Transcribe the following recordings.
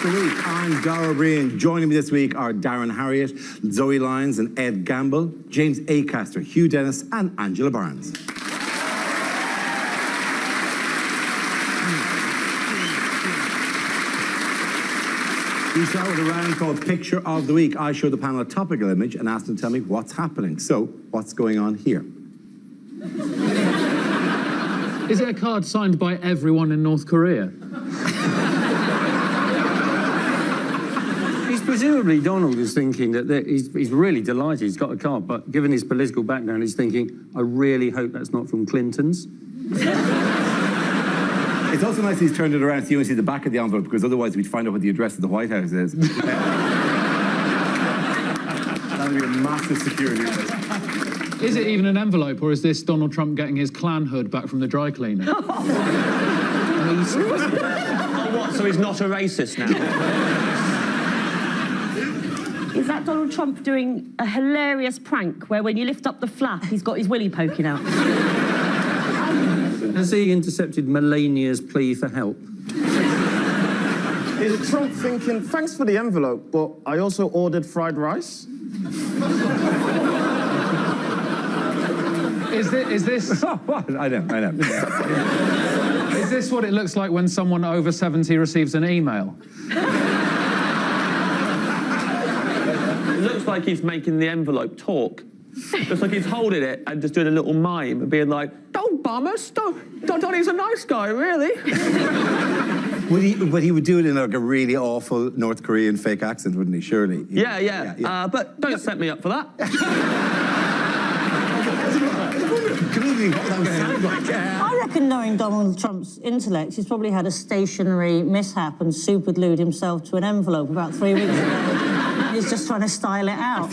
the Week. I'm Dara Briain. Joining me this week are Darren Harriott, Zoe Lyons and Ed Gamble, James Acaster, Hugh Dennis and Angela Barnes. We start with a round called Picture of the Week. I show the panel a topical image and ask them to tell me what's happening. So, what's going on here? Is it a card signed by everyone in North Korea? He's presumably, Donald is thinking that he's really delighted he's got a card, but given his political background, he's thinking, I really hope that's not from Clinton's. It's also nice he's turned it around so you only see the back of the envelope, because otherwise we'd find out what the address of the White House is. That would be a massive security risk. Is it even an envelope, or is this Donald Trump getting his Klan hood back from the dry cleaner? Oh, what? So he's not a racist now? Is that Donald Trump doing a hilarious prank where when you lift up the flap, he's got his willy poking out? Has he intercepted Melania's plea for help? Is Trump thinking, thanks for the envelope, but I also ordered fried rice? Is this... Oh, what? I know. Is this what it looks like when someone over 70 receives an email? It looks like he's making the envelope talk. Looks like he's holding it and just doing a little mime and being like, don't bum us, Donnie's a nice guy, really. But he would do it in like a really awful North Korean fake accent, wouldn't he? Surely. Yeah. But don't set me up for that. I reckon, knowing Donald Trump's intellect, he's probably had a stationary mishap and superglued himself to an envelope about 3 weeks ago. He's just trying to style it out.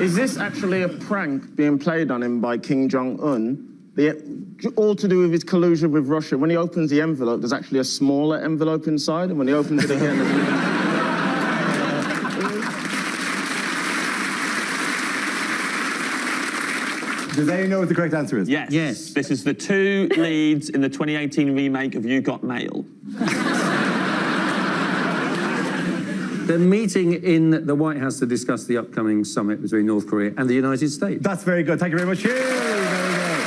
Is this actually a prank being played on him by Kim Jong-un? All to do with his collusion with Russia. When he opens the envelope, there's actually a smaller envelope inside, and when he opens it again... Does anyone know what the correct answer is? Yes. This is the two leads in the 2018 remake of You Got Mail. They're meeting in the White House to discuss the upcoming summit between North Korea and the United States. That's very good. Thank you very much. Hugh. Very good.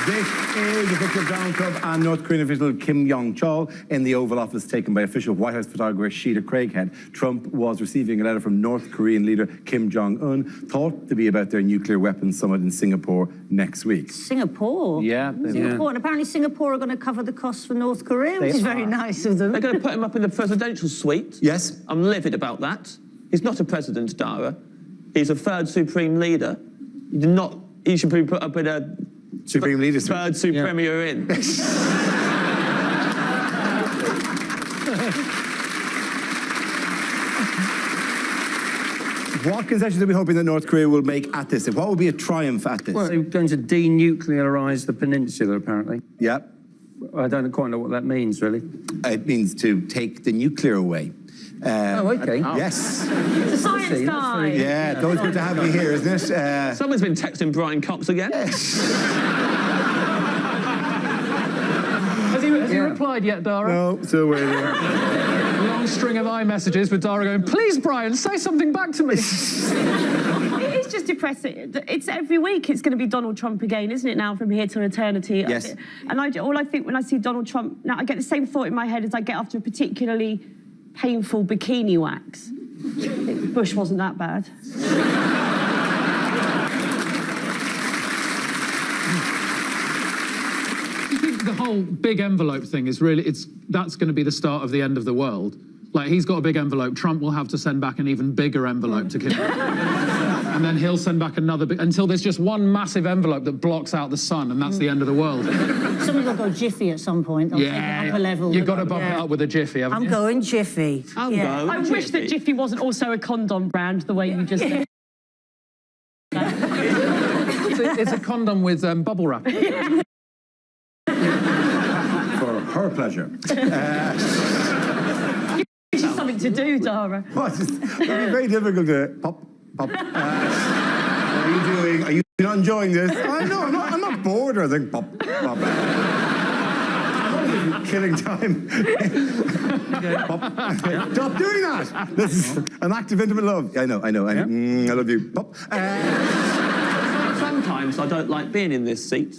This is a picture of Donald Trump and North Korean official Kim Yong-chol in the Oval Office, taken by official White House photographer Sheeta Craighead. Trump was receiving a letter from North Korean leader Kim Jong-un, thought to be about their nuclear weapons summit in Singapore next week. Singapore? Yeah. Singapore. And apparently Singapore are going to cover the costs for North Korea, which is very nice of them. They're going to put him up in the presidential suite. Yes. I'm livid about that. He's not a president, Dara. He's a third supreme leader. He should be put up in a... Supreme leader. Third Premier in. What concessions are we hoping that North Korea will make at this? What will be a triumph at this? Well, they're going to denuclearise the peninsula, apparently. Yeah. I don't quite know what that means, really. It means to take the nuclear away. Okay. Yes. It's a science guy. Yeah, it's always good to have you here, isn't it? Someone's been texting Brian Cox again. Has he replied yet, Dara? No, still waiting. Long string of iMessages with Dara going, please, Brian, say something back to me. It is just depressing. It's every week it's going to be Donald Trump again, isn't it, now, from here to eternity? Yes. And all I think when I see Donald Trump, now I get the same thought in my head as I get after a particularly painful bikini wax. Bush wasn't that bad. The whole big envelope thing is really, that's going to be the start of the end of the world. Like, he's got a big envelope, Trump will have to send back an even bigger envelope to Kim. And then he'll send back another big, until there's just one massive envelope that blocks out the sun, and that's the end of the world. Somebody's got to go Jiffy at some point. They'll take it up a level. You've got to bump it up with a Jiffy, haven't you? I'm going Jiffy. I wish that Jiffy wasn't also a condom brand, the way you just said. It's a condom with bubble wrap. For her pleasure. It's just something to do, Dara. It'll be very difficult to pop. What are you doing? Are you not enjoying this? I know, I'm not bored or anything. Pop. Killing time. Stop doing that. This is an act of intimate love. I know. I love you. Pop. Sometimes I don't like being in this seat.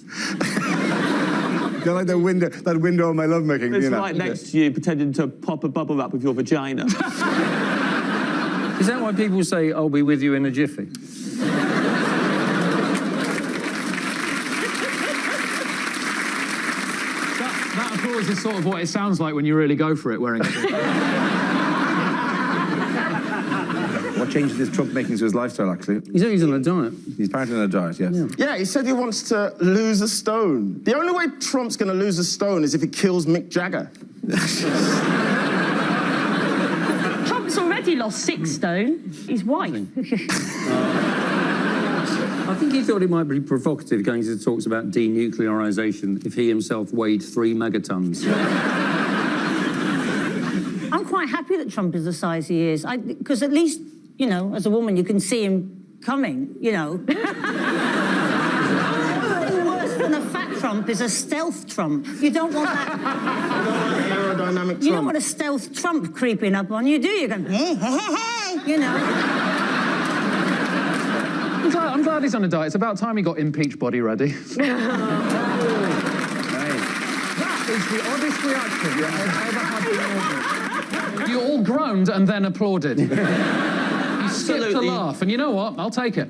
You're like that window of my lovemaking. It's you know? right next to you, pretending to pop a bubble wrap with your vagina. Is that why people say, I'll be with you in a jiffy? That applause is sort of what it sounds like when you really go for it wearing a suit. What changes is Trump making to his lifestyle, actually? He's on a diet. He's apparently on a diet, yes. Yeah, he said he wants to lose a stone. The only way Trump's going to lose a stone is if he kills Mick Jagger. Trump's already lost 6 stone. His wife. I think he thought it might be provocative going to talks about denuclearisation if he himself weighed 3 megatons. I'm quite happy that Trump is the size he is, because at least, you know, as a woman, you can see him coming, you know. Worse than a fat Trump is a stealth Trump. You don't want that. Aerodynamic Trump. You don't want a stealth Trump creeping up on you, do you? Going, hey, hey, hey, hey, you know. I'm glad he's on a diet. It's about time he got impeach body ready. That is the oddest reaction I've ever had in an audience. You all groaned and then applauded. You skipped a laugh, and you know what? I'll take it.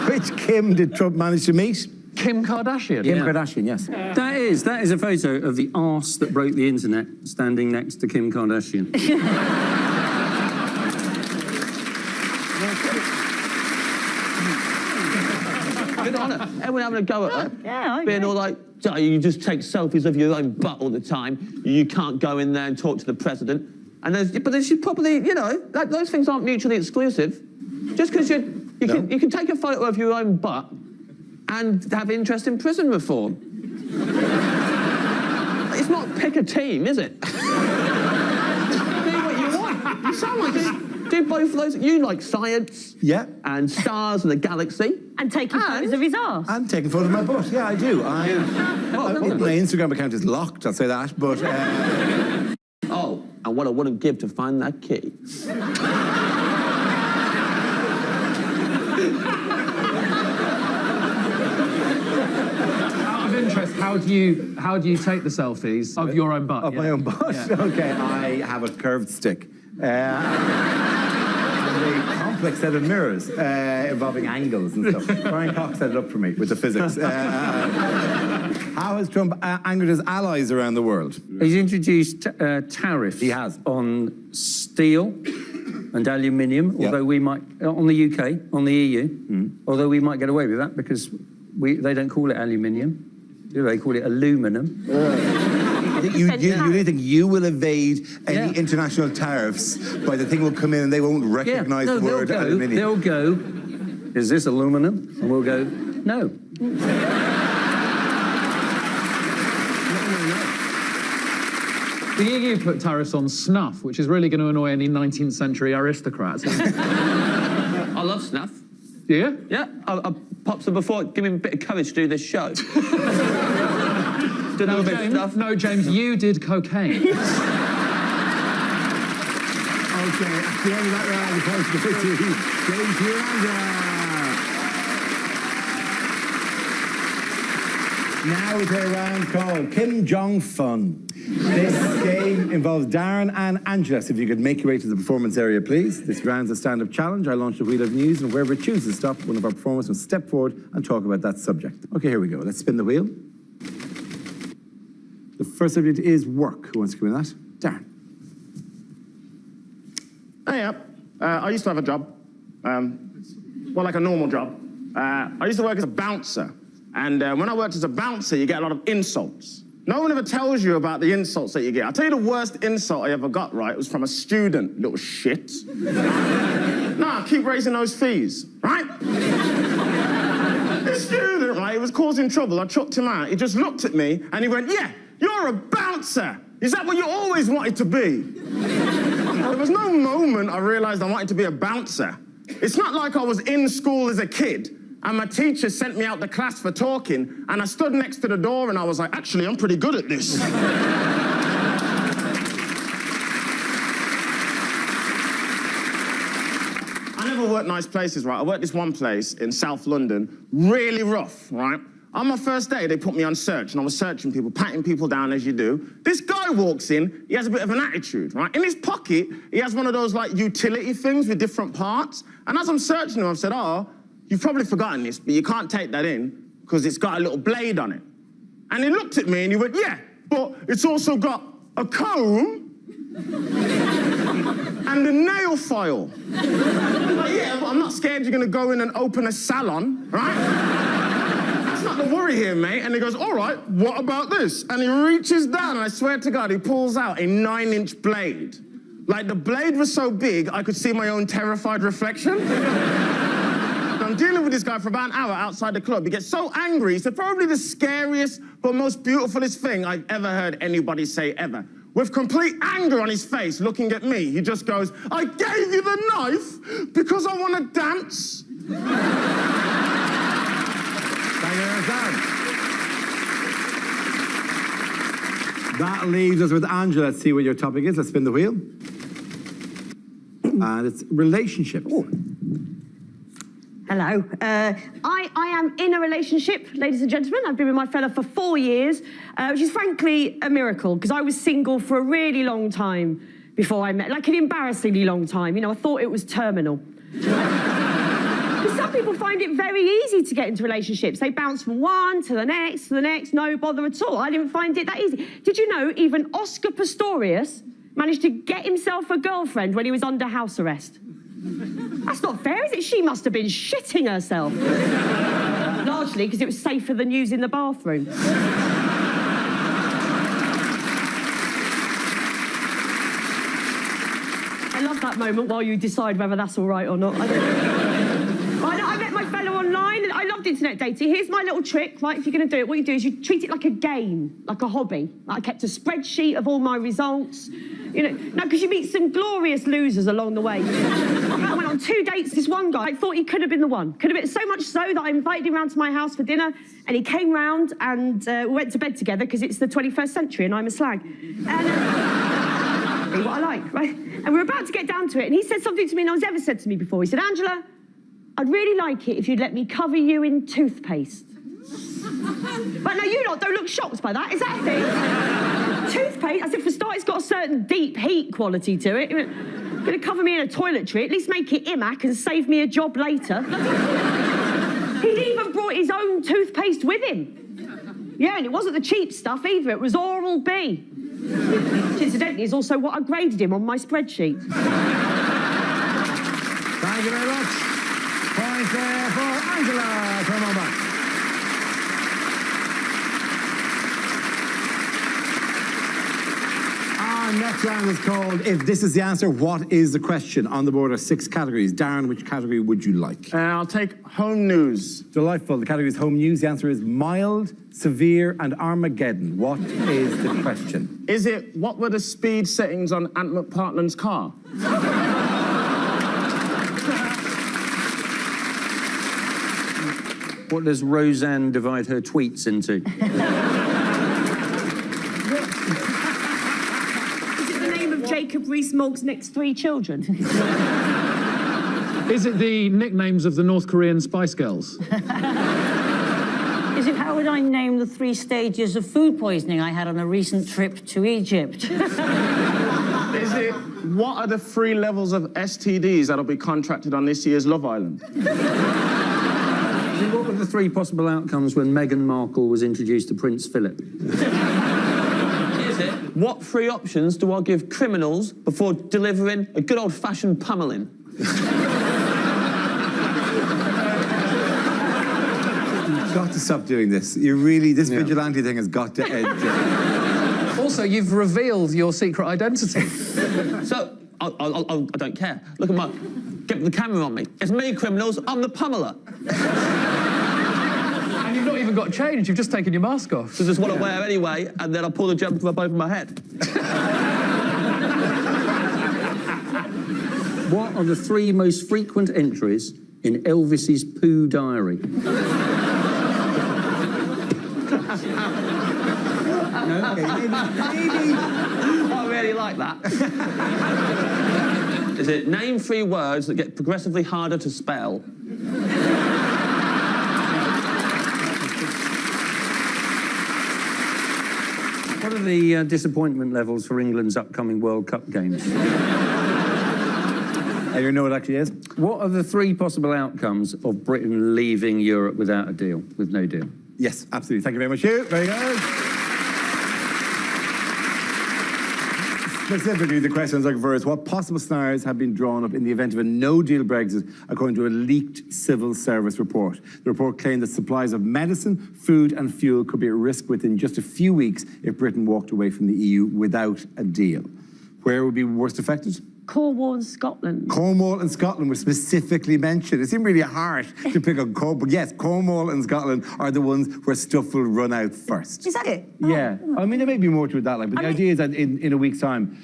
Which Kim did Trump manage to meet? Kim Kardashian. Kim Kardashian, yes. That is a photo of the arse that broke the internet standing next to Kim Kardashian. Good on her. Everyone having a go at her. Yeah, Being all like, "Oh, you just take selfies of your own butt all the time. You can't go in there and talk to the president." And but then she's probably, you know, like, those things aren't mutually exclusive. Just because you can take a photo of your own butt and have interest in prison reform. It's not pick a team, is it? Do what you want. You sound like do both of those. You like science, and stars and the galaxy, and taking photos of his arse. I'm taking photos of my butt. Yeah, I do. My Instagram account is locked. I'll say that. But oh, and what I wouldn't give to find that key. Out of interest, how do you take the selfies of your own butt? Of my own butt? Yeah. Okay, I have a curved stick. And a complex set of mirrors involving angles and stuff. Brian Cox set it up for me with the physics. How has Trump angered his allies around the world? He's introduced tariffs. He has. On steel and aluminium, although we might, on the UK, on the EU, although we might get away with that because they don't call it aluminium, do they? Call it aluminum. You really think you will evade any international tariffs by the thing will come in and they won't recognise the word aluminium? They'll go, is this aluminum? And we'll go, no. The EU put tariffs on snuff, which is really going to annoy any 19th century aristocrats. I love snuff. Do you? Yeah, I popped some before. Give me a bit of courage to do this show. No, James, you did cocaine. Okay, at the end of that round, the first to James Now we play a round called Kim Jong Fun. This game involves Darren and Angela. So if you could make your way to the performance area, please. This round's a stand-up challenge. I launch the wheel of news, and wherever it chooses to stop, one of our performers will step forward and talk about that subject. Okay, here we go. Let's spin the wheel. The first subject is work. Who wants to come in that? Darren. Hey, I used to have a job. Well, like a normal job. I used to work as a bouncer. And when I worked as a bouncer, you get a lot of insults. No one ever tells you about the insults that you get. I'll tell you the worst insult I ever got, right? It was from a student, little shit. Nah, keep raising those fees, right? This student, right, he was causing trouble. I chucked him out. He just looked at me and he went, yeah, you're a bouncer. Is that what you always wanted to be? There was no moment I realized I wanted to be a bouncer. It's not like I was in school as a kid And my teacher sent me out the class for talking, and I stood next to the door and I was like, actually, I'm pretty good at this. I never worked nice places, right? I worked this one place in South London, really rough, right? On my first day, they put me on search, and I was searching people, patting people down as you do. This guy walks in, he has a bit of an attitude, right? In his pocket, he has one of those, like, utility things with different parts. And as I'm searching him, I've said, oh, you've probably forgotten this, but you can't take that in because it's got a little blade on it. And he looked at me and he went, yeah, but it's also got a comb and a nail file. Like, yeah, but I'm not scared you're gonna go in and open a salon, right? That's not the worry here, mate. And he goes, all right, what about this? And he reaches down, and I swear to God, he pulls out a 9-inch blade. Like, the blade was so big, I could see my own terrified reflection. I'm dealing with this guy for about an hour outside the club. He gets so angry. He said probably the scariest but most beautifulest thing I've ever heard anybody say ever. With complete anger on his face, looking at me, he just goes, I gave you the knife because I want to dance. Thank you, Dan. That leaves us with Angela. Let's see what your topic is. Let's spin the wheel. And it's relationships. Hello. I am in a relationship, ladies and gentlemen. I've been with my fella for 4 years, which is frankly a miracle, because I was single for a really long time before I met, like an embarrassingly long time. You know, I thought it was terminal. Because some people find it very easy to get into relationships. They bounce from one to the next, no bother at all. I didn't find it that easy. Did you know even Oscar Pistorius managed to get himself a girlfriend when he was under house arrest? That's not fair, is it? She must have been shitting herself. Largely because it was safer than using the bathroom. I love that moment while you decide whether that's all right or not. I met my fellow online, and I loved internet dating. Here's my little trick, right? If you're going to do it, what you do is you treat it like a game, like a hobby. Like I kept a spreadsheet of all my results. You know, no, because you meet some glorious losers along the way. I went on 2 dates. This one guy, I thought he could have been the one. Could have been so much so that I invited him round to my house for dinner, and he came round and we went to bed together because it's the 21st century and I'm a slag. And be what I like, right? And we were about to get down to it, and he said something to me no one's ever said to me before. He said, Angela, I'd really like it if you'd let me cover you in toothpaste. But no, you lot don't look shocked by that. Is that a thing? Toothpaste? I said, for a start, it's got a certain deep heat quality to it. You're going to cover me in a toiletry, at least make it imac and save me a job later. He'd even brought his own toothpaste with him. Yeah, and it wasn't the cheap stuff either. It was Oral-B. Which, incidentally, is also what I graded him on my spreadsheet. Thank you very much. Point there for Angela. Come on back. Our next round is called If This Is the Answer, What Is the Question? On the board are 6 categories. Darren, which category would you like? I'll take home news. Delightful. The category is home news. The answer is mild, severe, and Armageddon. What is the question? Is it, what were the speed settings on Ant McPartland's car? What does Roseanne divide her tweets into? Is it the name of Jacob Rees-Mogg's next 3 children? Is it the nicknames of the North Korean Spice Girls? Is it how would I name the 3 stages of food poisoning I had on a recent trip to Egypt? Is it, what are the 3 levels of STDs that'll be contracted on this year's Love Island? What were the 3 possible outcomes when Meghan Markle was introduced to Prince Philip? Is it? What 3 options do I give criminals before delivering a good old-fashioned pummeling? You've got to stop doing this. This vigilante thing has got to end. Also, you've revealed your secret identity. So, I don't care. Look at my... Get the camera on me. It's me, criminals. I'm the pummeler. And you've not even got changed. You've just taken your mask off. So just what I wear anyway, and then I pull the jumper up over my head. What are the 3 most frequent entries in Elvis's poo diary? No? Okay, maybe. I really like that. Is it name 3 words that get progressively harder to spell? What are the disappointment levels for England's upcoming World Cup games? You know what it actually is? What are the 3 possible outcomes of Britain leaving Europe without a deal, with no deal? Yes, absolutely. Thank you very much, Hugh. Very good. Specifically, the question is looking for is what possible scenarios have been drawn up in the event of a no-deal Brexit, according to a leaked civil service report. The report claimed that supplies of medicine, food and fuel could be at risk within just a few weeks if Britain walked away from the EU without a deal. Where would be worst affected? Cornwall and Scotland. Cornwall and Scotland were specifically mentioned. It seemed really harsh to pick on Cornwall, but yes, Cornwall and Scotland are the ones where stuff will run out first. Is that it? Yeah. I mean, there may be more to it that, like, but the I mean- idea is that in a week's time,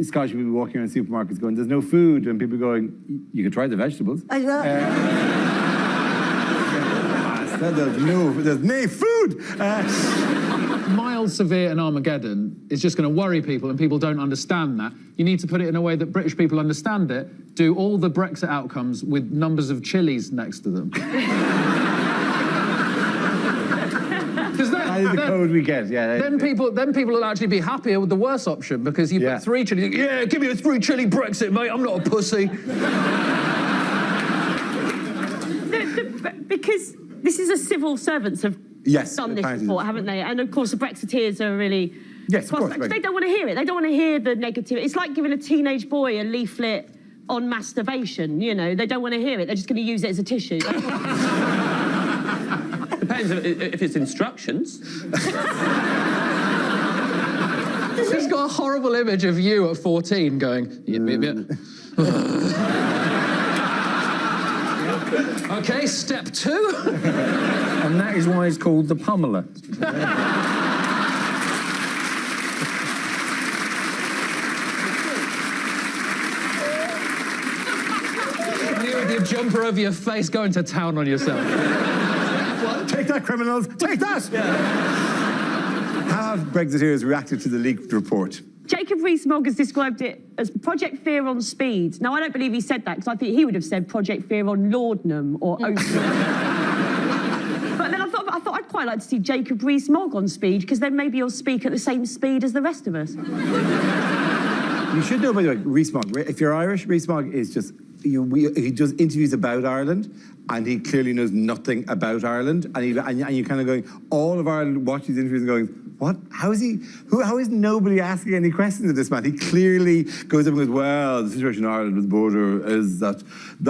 Scottish people will be walking around supermarkets going, there's no food, and people going, you can try the vegetables. I know. There's no food. Mild, severe and Armageddon is just going to worry people, and people don't understand that. You need to put it in a way that British people understand it. Do all the Brexit outcomes with numbers of chilies next to them. That is the code we get, yeah. Then people will actually be happier with the worse option because you put 3 chili. Yeah, give me a 3 chili Brexit, mate. I'm not a pussy. Because this is a civil servants have done this before, haven't they? And of course, the Brexiteers are really. Yes, of course. They don't want to hear it. They don't want to hear the negative. It's like giving a teenage boy a leaflet on masturbation. You know, they don't want to hear it. They're just going to use it as a tissue. Depends if it's instructions. She's got a horrible image of you at 14 going. Okay, step 2. And that is why it's called the pummeler. You with your jumper over your face going to town on yourself. Take that, criminals! Take that! How have Brexiteers reacted to the leaked report? Jacob Rees-Mogg has described it as Project Fear on speed. Now, I don't believe he said that, because I think he would have said Project Fear on laudanum or opium. But then I thought I'd quite like to see Jacob Rees-Mogg on speed, because then maybe he'll speak at the same speed as the rest of us. You should know, by the way, Rees-Mogg. If you're Irish, Rees-Mogg is just... he does interviews about Ireland, and he clearly knows nothing about Ireland. And you're kind of going, all of Ireland watch these interviews and going, what? How is nobody asking any questions of this man? He clearly goes up and goes, well, the situation in Ireland with the border is that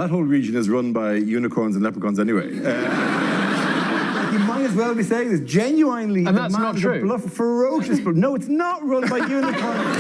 whole region is run by unicorns and leprechauns anyway. You might as well be saying this genuinely. And that's not true. Ferocious, but no, it's not run by unicorns.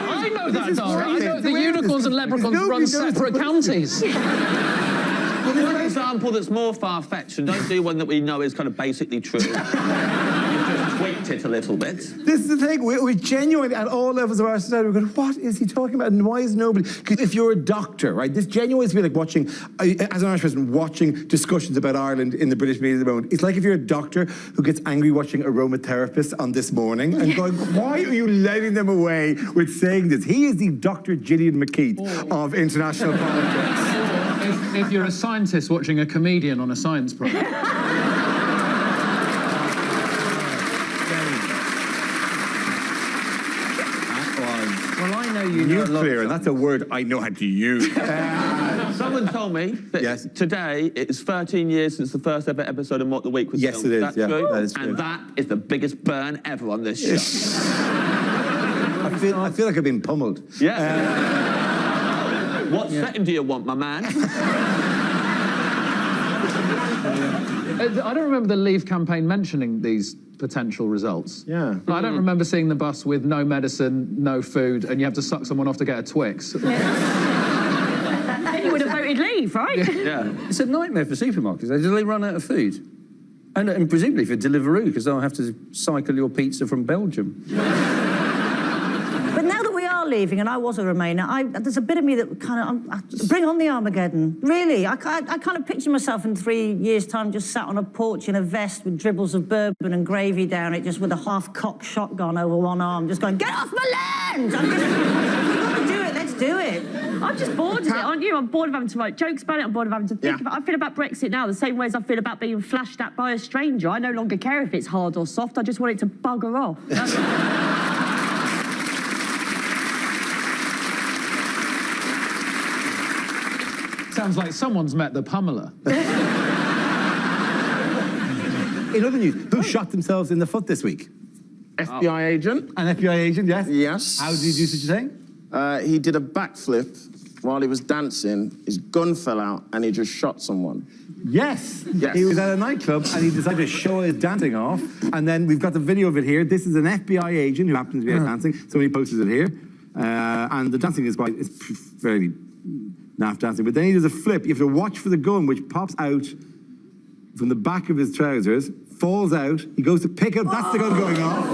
I know that, Dara. I know the unicorns and leprechauns run separate counties. Well, there's an example that's more far-fetched, and don't do one that we know is kind of basically true. You've just tweaked it a little bit. This is the thing, we genuinely, at all levels of our society, we're going, what is he talking about, and why is nobody? Because if you're a doctor, right, this genuinely is like watching, as an Irish person, watching discussions about Ireland in the British media at the moment. It's like if you're a doctor who gets angry watching aromatherapist on This Morning and going, why are you letting them away with saying this? He is the Dr. Gillian McKeith of international politics. If you're a scientist watching a comedian on a science program. Well, I know you know Nuclear, and that's a word I know how to use. Someone told me that today it is 13 years since the first ever episode of Mock the Week was filmed. It is. That's true? That is true. And that is the biggest burn ever on this show. I feel like I've been pummeled. Yeah. What setting do you want, my man? I don't remember the Leave campaign mentioning these potential results. Yeah. I don't remember seeing the bus with no medicine, no food, and you have to suck someone off to get a Twix. Then you would have voted Leave, right? Yeah. It's a nightmare for supermarkets. They run out of food. And presumably for Deliveroo, because they'll have to cycle your pizza from Belgium. But now that we are leaving, and I was a Remainer, there's a bit of me that kind of, bring on the Armageddon. Really, I kind of picture myself in 3 years' time just sat on a porch in a vest with dribbles of bourbon and gravy down it, just with a half-cocked shotgun over one arm, just going, get off my land! I'm just, we've got to do it, let's do it. I'm just bored of it, aren't you? I'm bored of having to write jokes about it. I'm bored of having to think about it. I feel about Brexit now the same way as I feel about being flashed at by a stranger. I no longer care if it's hard or soft. I just want it to bugger off. Sounds like someone's met the pummeler. In other news, who shot themselves in the foot this week? FBI agent. An FBI agent, yes? Yes. How did he do such a thing? He did a backflip while he was dancing. His gun fell out and he just shot someone. Yes. Yes. He was at a nightclub and he decided to show his dancing off. And then we've got the video of it here. This is an FBI agent who happens to be out dancing. Somebody posted it here. And the dancing is quite, it's very naff dancing. But then he does a flip. You have to watch for the gun, which pops out from the back of his trousers, falls out. He goes to pick it. That's the gun going off.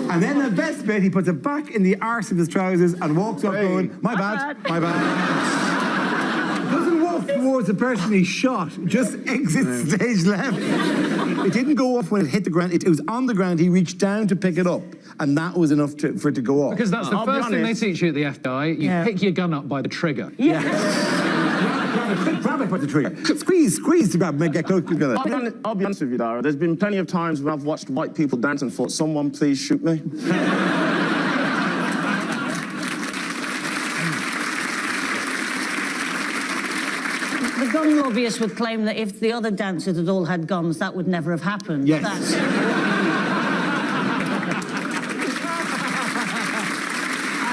And then the best bit, he puts it back in the arse of his trousers and walks off going, my bad, my bad. Doesn't walk towards the person he shot, just exits stage left. It didn't go off when it hit the ground. It was on the ground. He reached down to pick it up, and that was enough for it to go off. Because that's the first thing they teach you at the FBI. You pick your gun up by the trigger. Grab it by the trigger. Squeeze to grab it, get close together. I'll be honest with you, Dara. There's been plenty of times when I've watched white people dance and thought, someone please shoot me. The gun lobbyists would claim that if the other dancers had all had guns, that would never have happened. Yes. At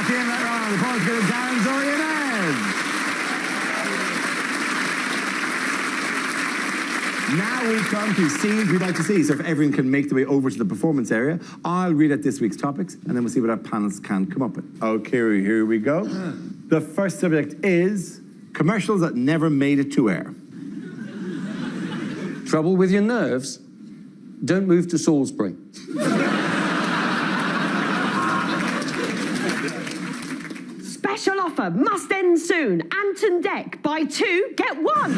the end of that round, the points go to Darren, Dorian, Now we come to scenes we'd like to see. So if everyone can make their way over to the performance area, I'll read out this week's topics, and then we'll see what our panels can come up with. Okay, here we go. The first subject is commercials that never made it to air. Trouble with your nerves? Don't move to Salisbury. Special offer, must end soon. Anton Deck, buy 2, get 1.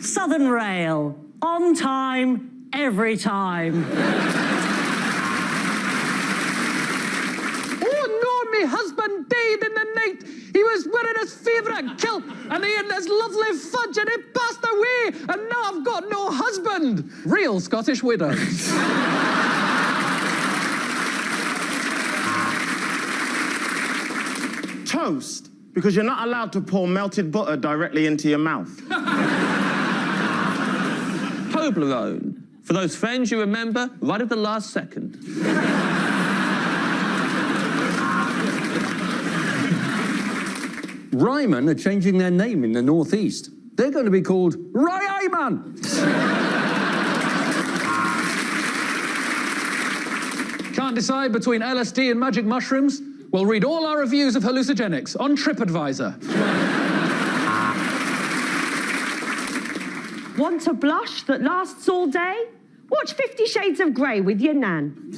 Southern Rail, on time, every time. Oh no, my husband died in the night. He was wearing his favourite kilt and he had this lovely fudge and he passed away and now I've got no husband. Real Scottish widows. Toast, because you're not allowed to pour melted butter directly into your mouth. Toblerone, for those friends you remember right at the last second. Ryman are changing their name in the Northeast. They're going to be called Ryman. Can't decide between LSD and magic mushrooms? Well, read all our reviews of hallucinogenics on TripAdvisor. Want a blush that lasts all day? Watch 50 Shades of Grey with your nan.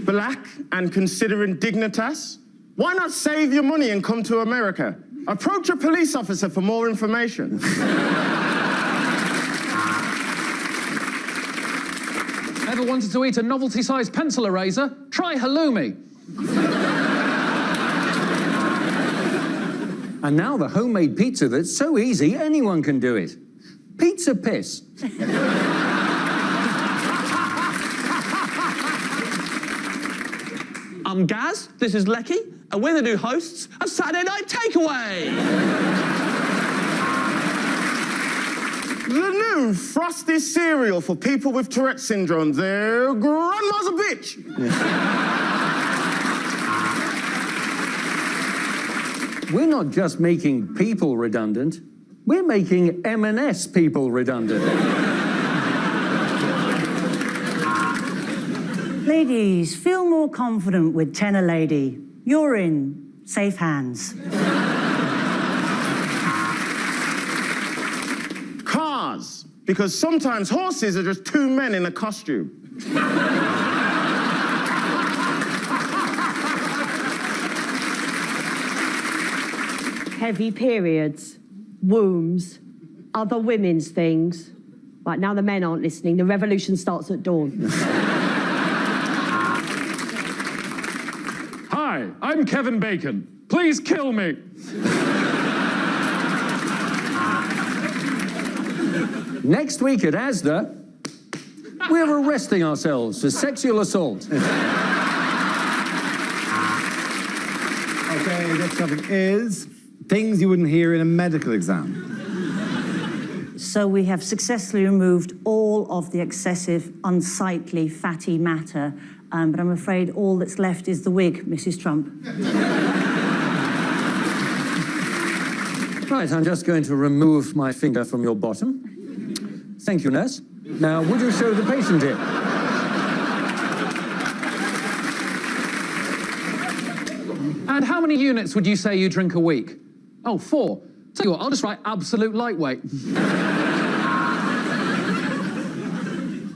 Black and considering dignitas? Why not save your money and come to America? Approach a police officer for more information. Ever wanted to eat a novelty-sized pencil eraser? Try halloumi. And now the homemade pizza that's so easy, anyone can do it. Pizza piss. I'm Gaz, this is Lecky, and we're the new hosts of Saturday Night Takeaway. The new frosty cereal for people with Tourette syndrome. Their grandma's a bitch. We're not just making people redundant, we're making M&S people redundant. Ladies, feel more confident with Tenor Lady. You're in safe hands. Cars, because sometimes horses are just two men in a costume. Heavy periods, wombs, other women's things. Right, now the men aren't listening. The revolution starts at dawn. Hi, I'm Kevin Bacon. Please kill me. Next week at Asda, we're arresting ourselves for sexual assault. Okay, next topic is things you wouldn't hear in a medical exam. So we have successfully removed all of the excessive, unsightly, fatty matter, but I'm afraid all that's left is the wig, Mrs. Trump. Right, I'm just going to remove my finger from your bottom. Thank you, nurse. Now, would you show the patient it? And how many units would you say you drink a week? Oh, 4. Tell you what, I'll just write absolute lightweight.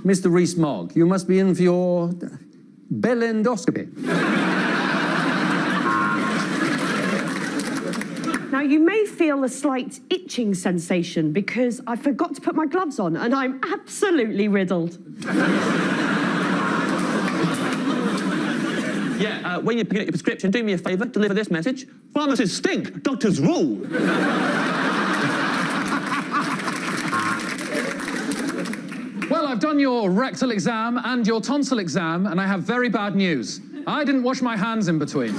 Mr. Rees-Mogg, you must be in for your bellendoscopy. Now, you may feel a slight itching sensation because I forgot to put my gloves on and I'm absolutely riddled. Yeah, when you pick up your prescription, do me a favour, deliver this message. Pharmacists stink, doctors rule. Well, I've done your rectal exam and your tonsil exam, and I have very bad news. I didn't wash my hands in between.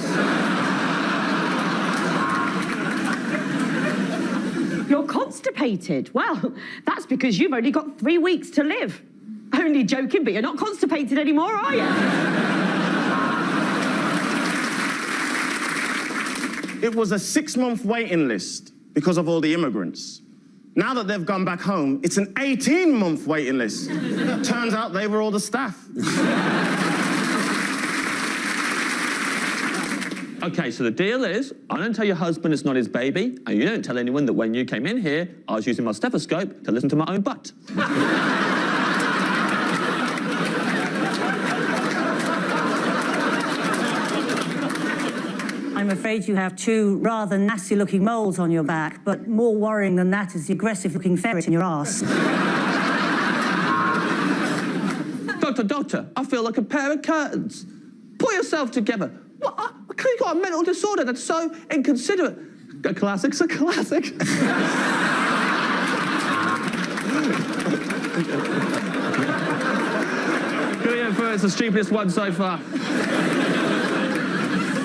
You're constipated. Well, that's because you've only got 3 weeks to live. Only joking, but you're not constipated anymore, are you? It was a 6-month waiting list because of all the immigrants. Now that they've gone back home, it's an 18-month waiting list. Turns out they were all the staff. Okay, so the deal is, I don't tell your husband it's not his baby, and you don't tell anyone that when you came in here, I was using my stethoscope to listen to my own butt. I'm afraid you have 2 rather nasty-looking moles on your back, but more worrying than that is the aggressive-looking ferret in your arse. Doctor, I feel like a pair of curtains. Pull yourself together. What? I clearly got a mental disorder that's so inconsiderate. A classic's a classic. Brilliant for it's the stupidest one so far.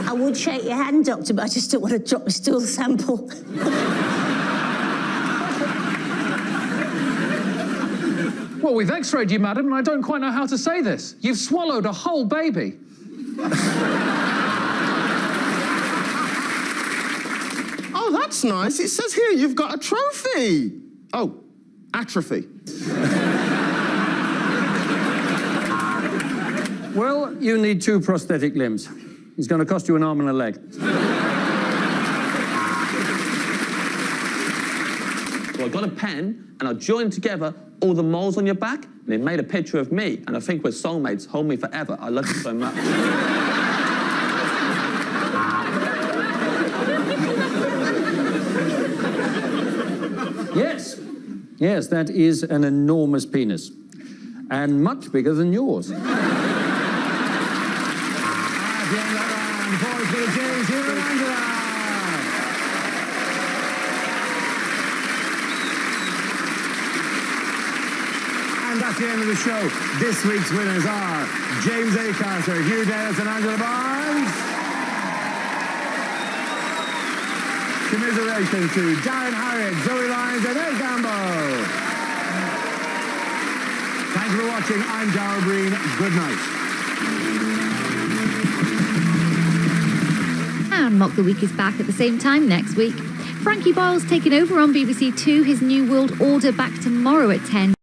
I would shake your hand, Doctor, but I just don't want to drop my stool sample. Well, we've x-rayed you, madam, and I don't quite know how to say this. You've swallowed a whole baby. Oh, that's nice. It says here you've got a trophy. Oh, atrophy. Well, you need 2 prosthetic limbs. It's going to cost you an arm and a leg. Well, I got a pen, and I joined together all the moles on your back, and it made a picture of me, and I think we're soulmates. Hold me forever. I love you so much. Yes. Yes, that is an enormous penis. And much bigger than yours. At the end of that round, points for the James, Hugh and Angela. And that's the end of the show. This week's winners are James Acaster, Hugh and Angela Barnes. Commiseration to Darren, Harriott, Zoe Lyons and Ed Gamble. Thank you for watching. I'm Dara. Good night. And Mock the Week is back at the same time next week. Frankie Boyle's taking over on BBC Two. His New World Order back tomorrow at 10.